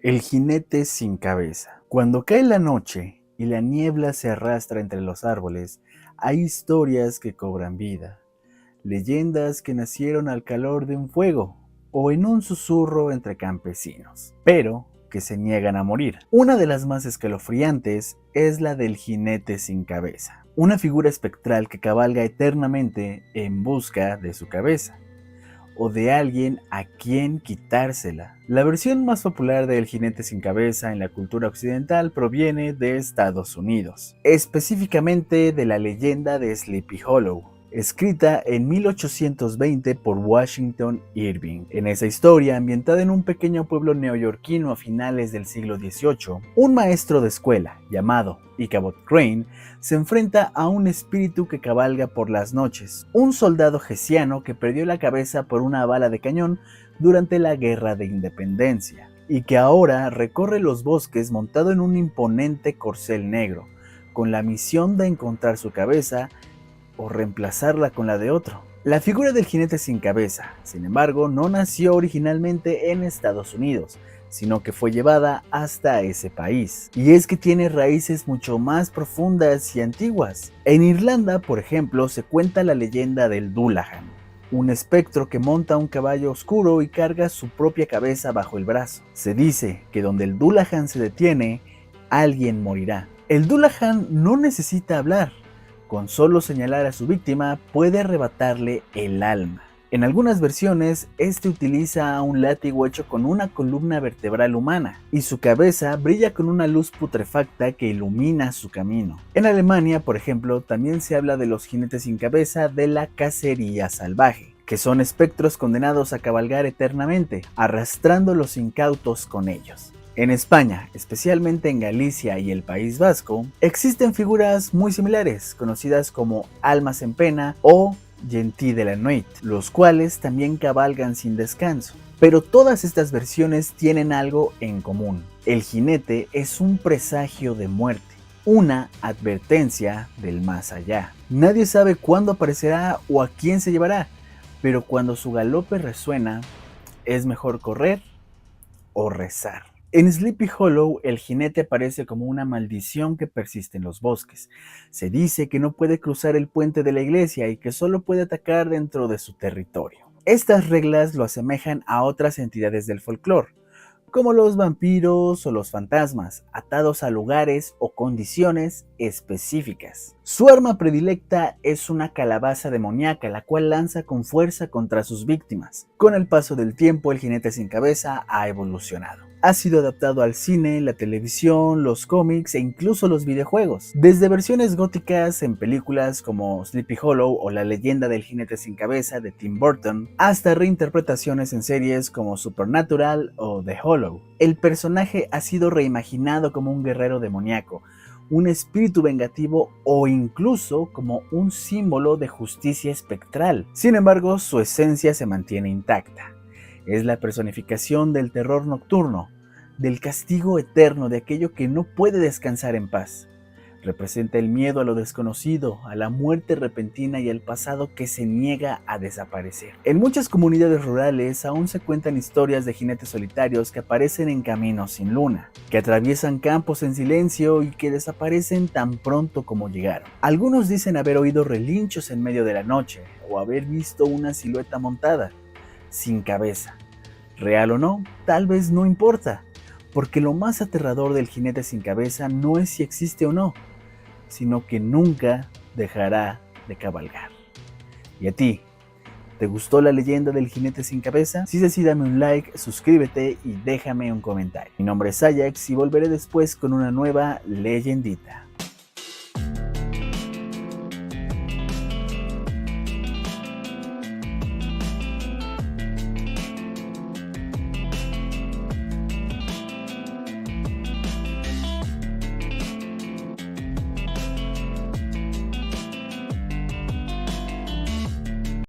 El jinete sin cabeza. Cuando cae la noche y la niebla se arrastra entre los árboles, hay historias que cobran vida, leyendas que nacieron al calor de un fuego o en un susurro entre campesinos, pero que se niegan a morir. Una de las más escalofriantes es la del jinete sin cabeza, una figura espectral que cabalga eternamente en busca de su cabeza o de alguien a quien quitársela. La versión más popular del jinete sin cabeza en la cultura occidental proviene de Estados Unidos, específicamente de la leyenda de Sleepy Hollow, escrita en 1820 por Washington Irving. En esa historia, ambientada en un pequeño pueblo neoyorquino a finales del siglo XVIII, un maestro de escuela llamado Ichabod Crane se enfrenta a un espíritu que cabalga por las noches, un soldado hessiano que perdió la cabeza por una bala de cañón durante la Guerra de Independencia y que ahora recorre los bosques montado en un imponente corcel negro, con la misión de encontrar su cabeza o reemplazarla con la de otro. La figura del jinete sin cabeza, sin embargo, no nació originalmente en Estados Unidos, sino que fue llevada hasta ese país. Y es que tiene raíces mucho más profundas y antiguas. En Irlanda, por ejemplo, se cuenta la leyenda del Dullahan, un espectro que monta un caballo oscuro y carga su propia cabeza bajo el brazo. Se dice que donde el Dullahan se detiene, alguien morirá. El Dullahan no necesita hablar. Con solo señalar a su víctima puede arrebatarle el alma. En algunas versiones, este utiliza un látigo hecho con una columna vertebral humana, y su cabeza brilla con una luz putrefacta que ilumina su camino. En Alemania, por ejemplo, también se habla de los jinetes sin cabeza de la cacería salvaje, que son espectros condenados a cabalgar eternamente, arrastrando los incautos con ellos. En España, especialmente en Galicia y el País Vasco, existen figuras muy similares, conocidas como almas en pena o Gentí de la Nuit, los cuales también cabalgan sin descanso. Pero todas estas versiones tienen algo en común. El jinete es un presagio de muerte, una advertencia del más allá. Nadie sabe cuándo aparecerá o a quién se llevará, pero cuando su galope resuena, es mejor correr o rezar. En Sleepy Hollow, el jinete aparece como una maldición que persiste en los bosques. Se dice que no puede cruzar el puente de la iglesia y que solo puede atacar dentro de su territorio. Estas reglas lo asemejan a otras entidades del folclore, como los vampiros o los fantasmas, atados a lugares o condiciones específicas. Su arma predilecta es una calabaza demoníaca, la cual lanza con fuerza contra sus víctimas. Con el paso del tiempo, el jinete sin cabeza ha evolucionado. Ha sido adaptado al cine, la televisión, los cómics e incluso los videojuegos. Desde versiones góticas en películas como Sleepy Hollow o La leyenda del jinete sin cabeza de Tim Burton, hasta reinterpretaciones en series como Supernatural o The Hollow. El personaje ha sido reimaginado como un guerrero demoníaco, un espíritu vengativo o incluso como un símbolo de justicia espectral. Sin embargo, su esencia se mantiene intacta. Es la personificación del terror nocturno, del castigo eterno de aquello que no puede descansar en paz. Representa el miedo a lo desconocido, a la muerte repentina y al pasado que se niega a desaparecer. En muchas comunidades rurales aún se cuentan historias de jinetes solitarios que aparecen en caminos sin luna, que atraviesan campos en silencio y que desaparecen tan pronto como llegaron. Algunos dicen haber oído relinchos en medio de la noche o haber visto una silueta montada, sin cabeza. Real o no, tal vez no importa, porque lo más aterrador del jinete sin cabeza no es si existe o no, sino que nunca dejará de cabalgar. ¿Y a ti? ¿Te gustó la leyenda del jinete sin cabeza? Si es así, dame un like, suscríbete y déjame un comentario. Mi nombre es Ajax y volveré después con una nueva leyendita.